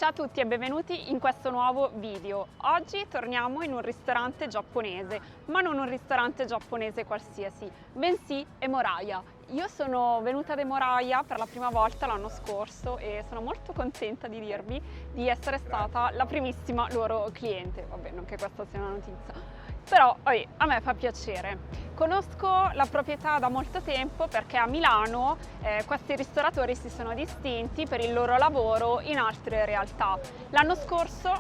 Ciao a tutti e benvenuti in questo nuovo video. Oggi torniamo in un ristorante giapponese, ma non un ristorante giapponese qualsiasi, bensì Emoraya. Io sono venuta ad Emoraya per la prima volta l'anno scorso e sono molto contenta di dirvi di essere stata la primissima loro cliente. Vabbè, non che questa sia una notizia. Però a me fa piacere. Conosco la proprietà da molto tempo perché a Milano questi ristoratori si sono distinti per il loro lavoro in altre realtà. L'anno scorso,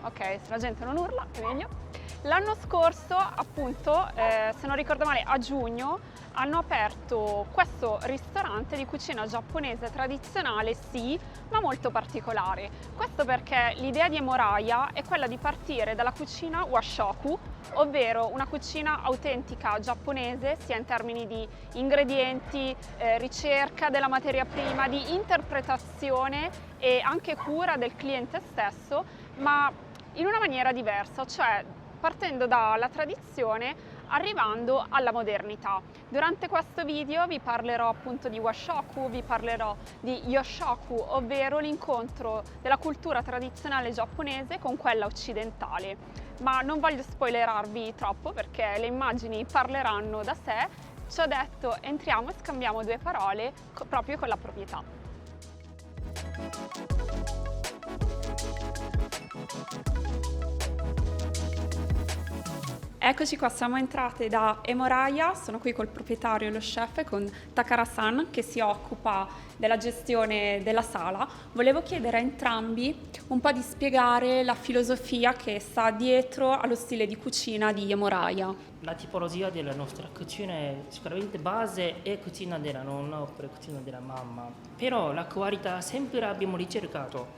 ok, se la gente non urla è meglio. L'anno scorso, appunto, se non ricordo male, a giugno hanno aperto questo ristorante di cucina giapponese tradizionale, sì, ma molto particolare. Questo perché l'idea di Emoraya è quella di partire dalla cucina washoku, ovvero una cucina autentica giapponese, sia in termini di ingredienti, ricerca della materia prima, di interpretazione e anche cura del cliente stesso, ma in una maniera diversa, cioè partendo dalla tradizione arrivando alla modernità. Durante questo video vi parlerò appunto di washoku, vi parlerò di yoshoku, ovvero l'incontro della cultura tradizionale giapponese con quella occidentale. Ma non voglio spoilerarvi troppo perché le immagini parleranno da sé. Ciò detto, entriamo e scambiamo due parole proprio con la proprietà. Eccoci qua, siamo entrate da Emoraya, sono qui col proprietario e lo chef con Takara-san che si occupa della gestione della sala. Volevo chiedere a entrambi un po' di spiegare la filosofia che sta dietro allo stile di cucina di Emoraya. La tipologia della nostra cucina è sicuramente base è cucina della nonna oppure cucina della mamma, però la qualità sempre abbiamo ricercato,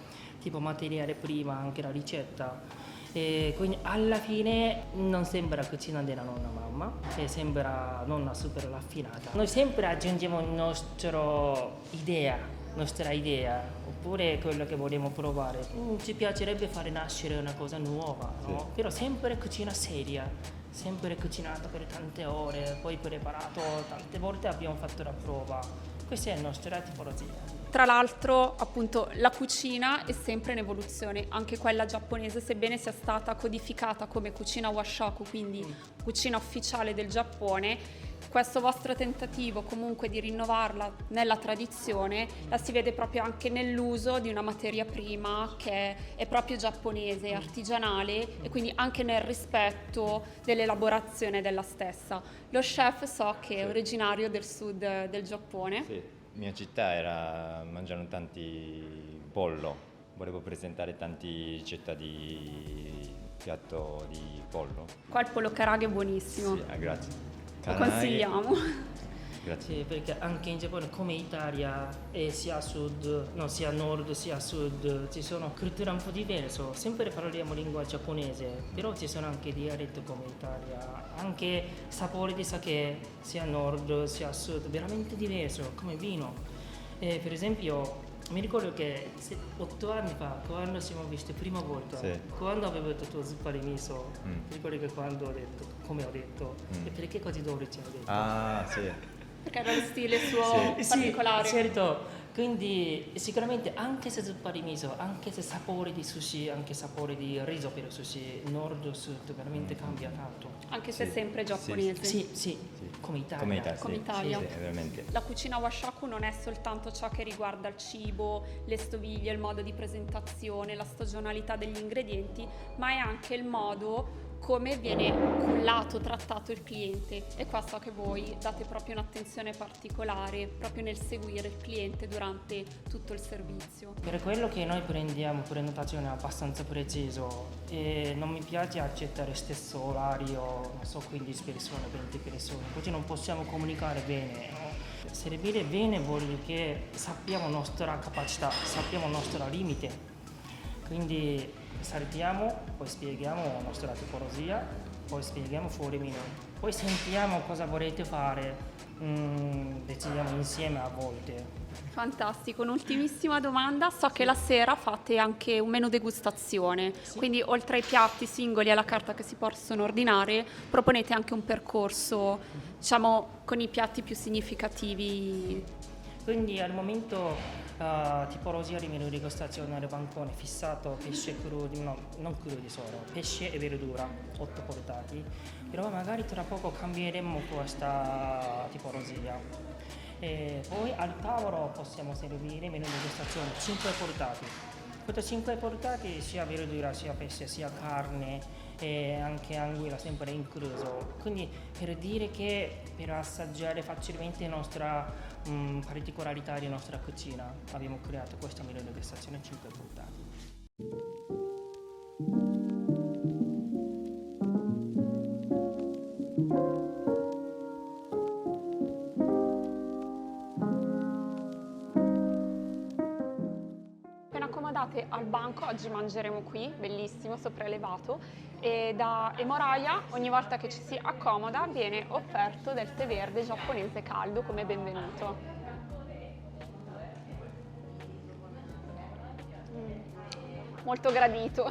tipo materiale prima, anche la ricetta. E quindi alla fine non sembra cucina della nonna mamma, e sembra nonna super raffinata. Noi sempre aggiungiamo nostra idea, oppure quello che vogliamo provare. Ci piacerebbe fare nascere una cosa nuova, no? Sì. Però sempre cucina seria, sempre cucinato per tante ore, poi preparato tante volte, abbiamo fatto la prova. Questa è la nostra tipologia. Tra l'altro, appunto, la cucina è sempre in evoluzione, anche quella giapponese, sebbene sia stata codificata come cucina washoku, quindi cucina ufficiale del Giappone. Questo vostro tentativo comunque di rinnovarla nella tradizione la si vede proprio anche nell'uso di una materia prima che è proprio giapponese, artigianale, e quindi anche nel rispetto dell'elaborazione della stessa. Lo chef so che è originario del sud del Giappone. Sì. Mia città era mangiano tanti pollo, volevo presentare tanti ricette di piatto di pollo. Qua il pollo karage è buonissimo. Sì, grazie. Lo consigliamo. Grazie. Sì, perché anche in Giappone come Italia sia nord sia sud ci sono culture un po' diverse, sempre parliamo lingua giapponese, però ci sono anche dialetti come Italia, anche sapore di sake sia nord sia sud, veramente diverso, come vino. Per esempio mi ricordo che 8 anni fa, quando siamo visti prima volta, sì, quando avevo detto zuppa di miso, mi ricordo che quando ho detto, come ho detto, e perché così dolce ho detto? Ah, sì. Perché era lo stile suo particolare. Sì, certo. Quindi sicuramente anche se zuppa di miso, anche se sapore di sushi, anche sapore di riso per sushi, nord o sud veramente cambia tanto. Anche se è sempre giapponese. Sì, come Italia. Come Italia. Sì, veramente. La cucina washoku non è soltanto ciò che riguarda il cibo, le stoviglie, il modo di presentazione, la stagionalità degli ingredienti, ma è anche il modo come viene cullato, trattato il cliente, e qua so che voi date proprio un'attenzione particolare proprio nel seguire il cliente durante tutto il servizio. Per quello che noi prendiamo prenotazione abbastanza preciso e non mi piace accettare stesso orario, 15 persone, 20 persone, così non possiamo comunicare bene, no? Servire bene vuol dire che sappiamo la nostra capacità, sappiamo il nostro limite, quindi saltiamo, poi spieghiamo la nostra tipologia, poi spieghiamo fuori menu, poi sentiamo cosa volete fare, decidiamo insieme a volte. Fantastico, un'ultimissima domanda, so che la sera fate anche un menù degustazione, sì, quindi oltre ai piatti singoli e alla carta che si possono ordinare, proponete anche un percorso, diciamo, con i piatti più significativi. Quindi al momento tipologia di menù degustazione al bancone fissato pesce crudo, no, non crudi solo, pesce e verdura, 8 portati, però magari tra poco cambieremo questa tipologia. E poi al tavolo possiamo servire menù degustazione 5 portati. Questi 5 portati sia verdura, sia pesce, sia carne e anche anguilla sempre incluso. Quindi per dire che per assaggiare facilmente la nostra particolarità di nostra cucina abbiamo creato questa menù degustazione 5 portati. Appena accomodate al banco, oggi mangeremo qui, bellissimo, sopraelevato, e da Emoraia ogni volta che ci si accomoda viene offerto del tè verde giapponese caldo come benvenuto. Molto gradito.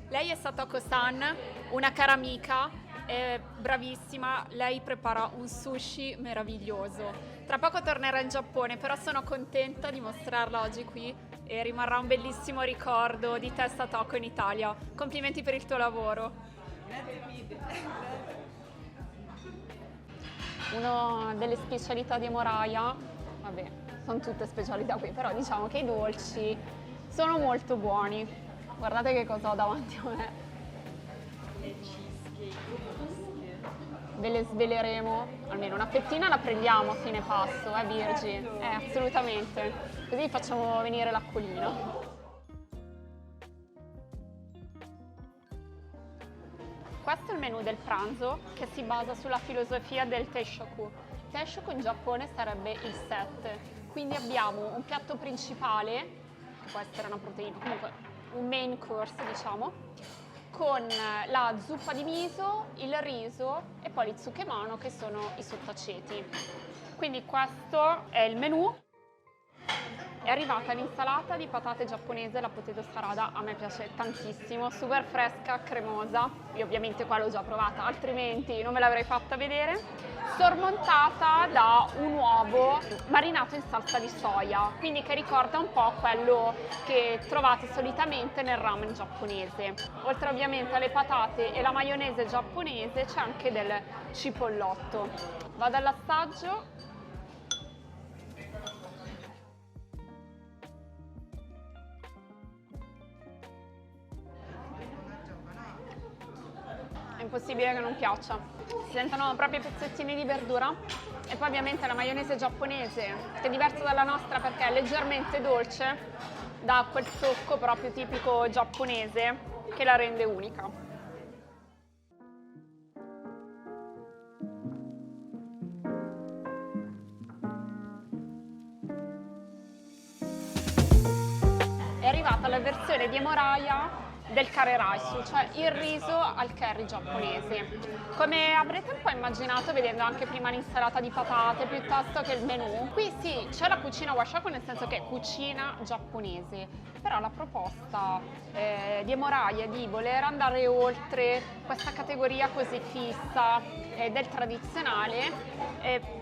Lei è Satoko-san, una cara amica, è bravissima, lei prepara un sushi meraviglioso. Tra poco tornerà in Giappone, però sono contenta di mostrarla oggi qui e rimarrà un bellissimo ricordo di te, Satoko, in Italia. Complimenti per il tuo lavoro. Una delle specialità di Emoraia, vabbè, sono tutte specialità qui, però diciamo che i dolci sono molto buoni. Guardate che cosa ho davanti a me. Ve le sveleremo, almeno una fettina la prendiamo a fine pasto, Virgi? Assolutamente, così facciamo venire l'acquolina. Questo è il menù del pranzo che si basa sulla filosofia del teishoku. Teishoku in Giappone sarebbe il set, quindi abbiamo un piatto principale, che può essere una proteina, comunque un main course diciamo, con la zuppa di miso, il riso e poi gli tsukemano che sono i sottaceti. Quindi questo è il menù. È arrivata l'insalata di patate giapponese, la potato sarada, a me piace tantissimo, super fresca, cremosa, io ovviamente qua l'ho già provata, altrimenti non ve l'avrei fatta vedere, sormontata da un uovo marinato in salsa di soia, quindi che ricorda un po' quello che trovate solitamente nel ramen giapponese. Oltre ovviamente alle patate e la maionese giapponese c'è anche del cipollotto. Vado all'assaggio. È impossibile che non piaccia. Si sentono proprio i pezzettini di verdura e poi ovviamente la maionese giapponese, che è diversa dalla nostra perché è leggermente dolce, dà quel tocco proprio tipico giapponese che la rende unica. È arrivata la versione di Emoraia del curry rice, cioè il riso al curry giapponese. Come avrete un po' immaginato vedendo anche prima l'insalata di patate piuttosto che il menù, qui sì, c'è la cucina washaku nel senso che è cucina giapponese, però la proposta di Emoraia è di voler andare oltre questa categoria così fissa del tradizionale,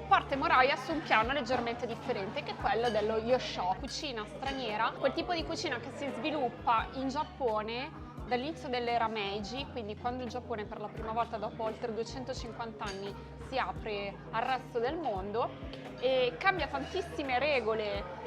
porta Emoraia su un piano leggermente differente che è quello dello yosho, cucina straniera, quel tipo di cucina che si sviluppa in Giappone dall'inizio dell'era Meiji, quindi quando il Giappone per la prima volta dopo oltre 250 anni si apre al resto del mondo e cambia tantissime regole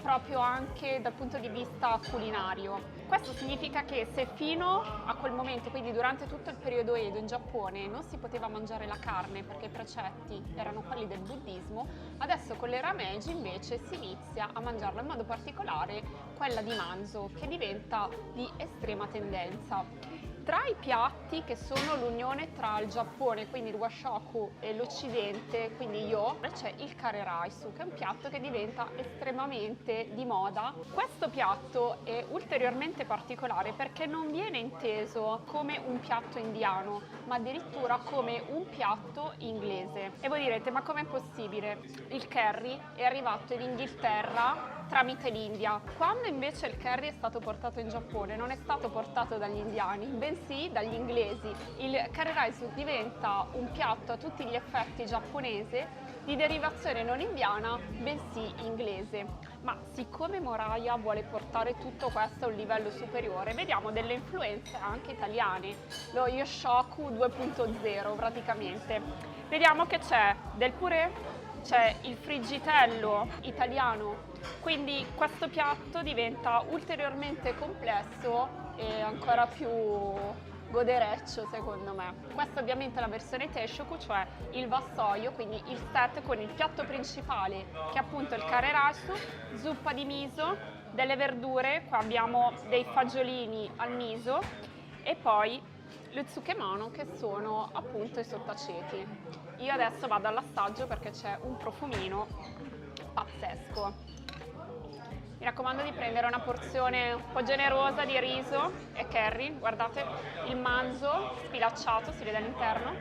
proprio anche dal punto di vista culinario. Questo significa che se fino a quel momento, quindi durante tutto il periodo Edo in Giappone, non si poteva mangiare la carne perché i precetti erano quelli del buddismo, adesso con l'era Meiji invece si inizia a mangiarla in modo particolare quella di manzo, che diventa di estrema tendenza. Tra i piatti che sono l'unione tra il Giappone, quindi il washaku, e l'Occidente, quindi io, c'è il kareraisu, che è un piatto che diventa estremamente di moda. Questo piatto è ulteriormente particolare perché non viene inteso come un piatto indiano, ma addirittura come un piatto inglese. E voi direte, ma com'è possibile? Il curry è arrivato in Inghilterra tramite l'India. Quando invece il curry è stato portato in Giappone non è stato portato dagli indiani, bensì bensì dagli inglesi. Il curry rice diventa un piatto a tutti gli effetti giapponese di derivazione non indiana, bensì inglese. Ma siccome Moraya vuole portare tutto questo a un livello superiore, vediamo delle influenze anche italiane, lo Yoshoku 2.0 praticamente. Vediamo che c'è del purè, c'è il friggitello italiano, quindi questo piatto diventa ulteriormente complesso e ancora più godereccio secondo me. Questa ovviamente è la versione Teishoku, cioè il vassoio, quindi il set con il piatto principale che è appunto il karerasu, zuppa di miso, delle verdure, qua abbiamo dei fagiolini al miso e poi le tsukemano che sono appunto i sottaceti. Io adesso vado all'assaggio perché c'è un profumino pazzesco. Mi raccomando di prendere una porzione un po' generosa di riso e curry, guardate il manzo sfilacciato, si vede all'interno.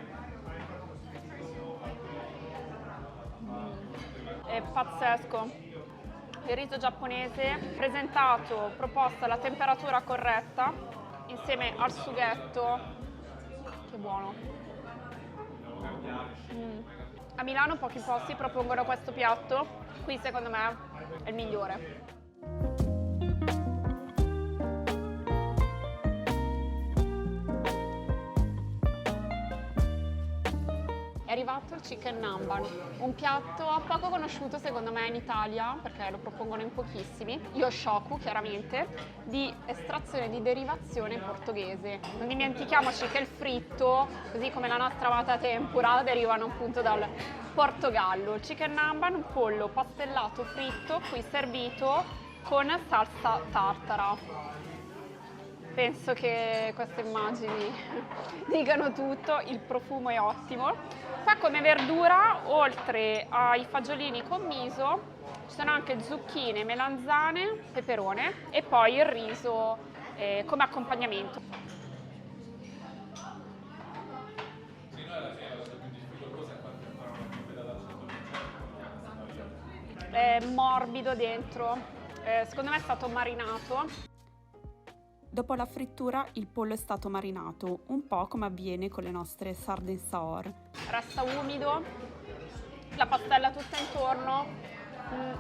È pazzesco. Il riso giapponese presentato, proposto alla temperatura corretta, insieme al sughetto, che buono. A Milano pochi posti propongono questo piatto, qui secondo me è il migliore. È arrivato il chicken namban, un piatto poco conosciuto secondo me in Italia perché lo propongono in pochissimi, yoshoku chiaramente, di estrazione di derivazione portoghese. Non dimentichiamoci che il fritto, così come la nostra amata tempura, derivano appunto dal Portogallo. Il chicken namban, un pollo pastellato fritto, qui servito con salsa tartara. Penso che queste immagini dicano tutto, il profumo è ottimo. Qua come verdura, oltre ai fagiolini con miso, ci sono anche zucchine, melanzane, peperone e poi il riso come accompagnamento. È morbido dentro, secondo me è stato marinato. Dopo la frittura il pollo è stato marinato, un po' come avviene con le nostre sarde in saor. Resta umido, la pastella tutta intorno,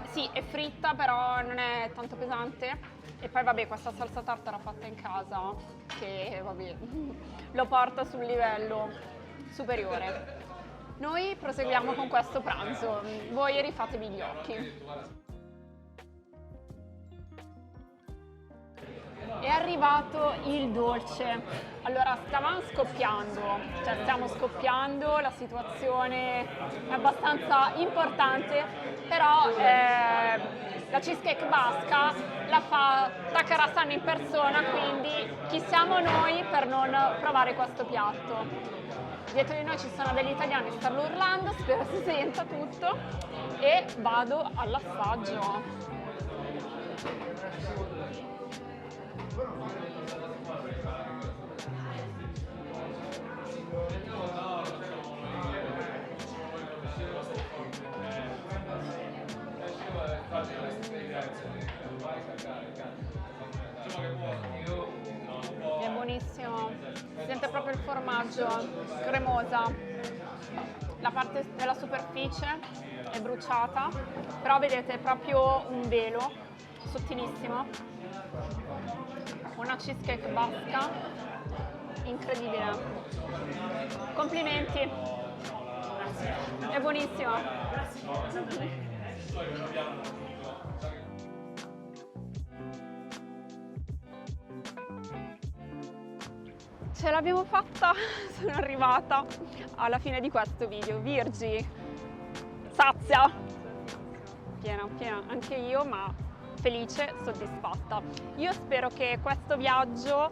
sì è fritta però non è tanto pesante e poi vabbè questa salsa tartara fatta in casa che vabbè lo porta sul livello superiore. Noi proseguiamo con questo pranzo, voi rifatevi gli occhi. È arrivato il dolce. Allora, stiamo scoppiando, la situazione è abbastanza importante, però la cheesecake basca la fa Takara-san in persona, quindi chi siamo noi per non provare questo piatto? Dietro di noi ci sono degli italiani che stanno urlando, spero si senta tutto, e vado all'assaggio. È buonissimo, si sente proprio il formaggio, cremosa, la parte della superficie è bruciata, però vedete è proprio un velo sottilissimo, una cheesecake basca incredibile, complimenti, è buonissima. Ce l'abbiamo fatta, sono arrivata alla fine di questo video. Virgi, sazia, piena, anche io, ma felice, soddisfatta. Io spero che questo viaggio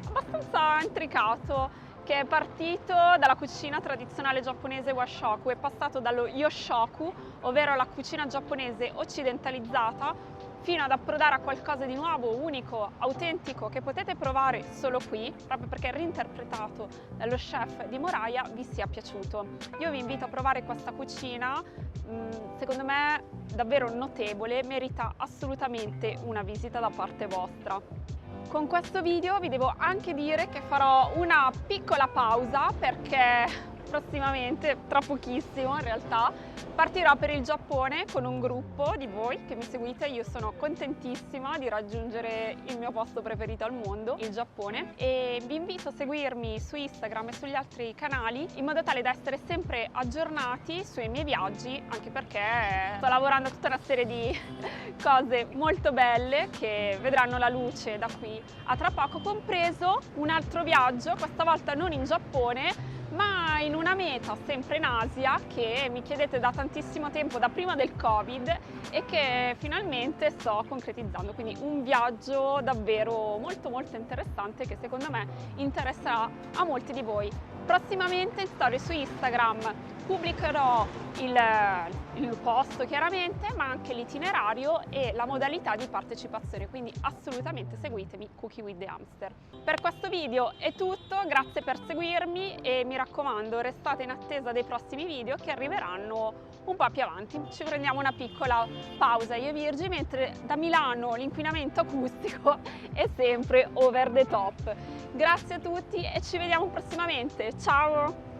abbastanza intricato, che è partito dalla cucina tradizionale giapponese washoku, è passato dallo yoshoku, ovvero la cucina giapponese occidentalizzata, fino ad approdare a qualcosa di nuovo, unico, autentico, che potete provare solo qui, proprio perché è reinterpretato dallo chef di Moraya, vi sia piaciuto. Io vi invito a provare questa cucina, secondo me davvero notevole, merita assolutamente una visita da parte vostra. Con questo video vi devo anche dire che farò una piccola pausa perché prossimamente, tra pochissimo in realtà, partirò per il Giappone con un gruppo di voi che mi seguite. Io sono contentissima di raggiungere il mio posto preferito al mondo, il Giappone, e vi invito a seguirmi su Instagram e sugli altri canali in modo tale da essere sempre aggiornati sui miei viaggi, anche perché sto lavorando a tutta una serie di cose molto belle che vedranno la luce da qui a tra poco, compreso un altro viaggio, questa volta non in Giappone ma in una meta sempre in Asia che mi chiedete da tantissimo tempo, da prima del Covid, e che finalmente sto concretizzando, quindi un viaggio davvero molto interessante che secondo me interesserà a molti di voi. Prossimamente in storie su Instagram pubblicherò il post chiaramente, ma anche l'itinerario e la modalità di partecipazione, quindi assolutamente seguitemi, Cooking with the Hamster. Per questo video è tutto, grazie per seguirmi e mi raccomando restate in attesa dei prossimi video che arriveranno un po' più avanti. Ci prendiamo una piccola pausa io e Virgi, mentre da Milano l'inquinamento acustico è sempre over the top. Grazie a tutti e ci vediamo prossimamente, ciao!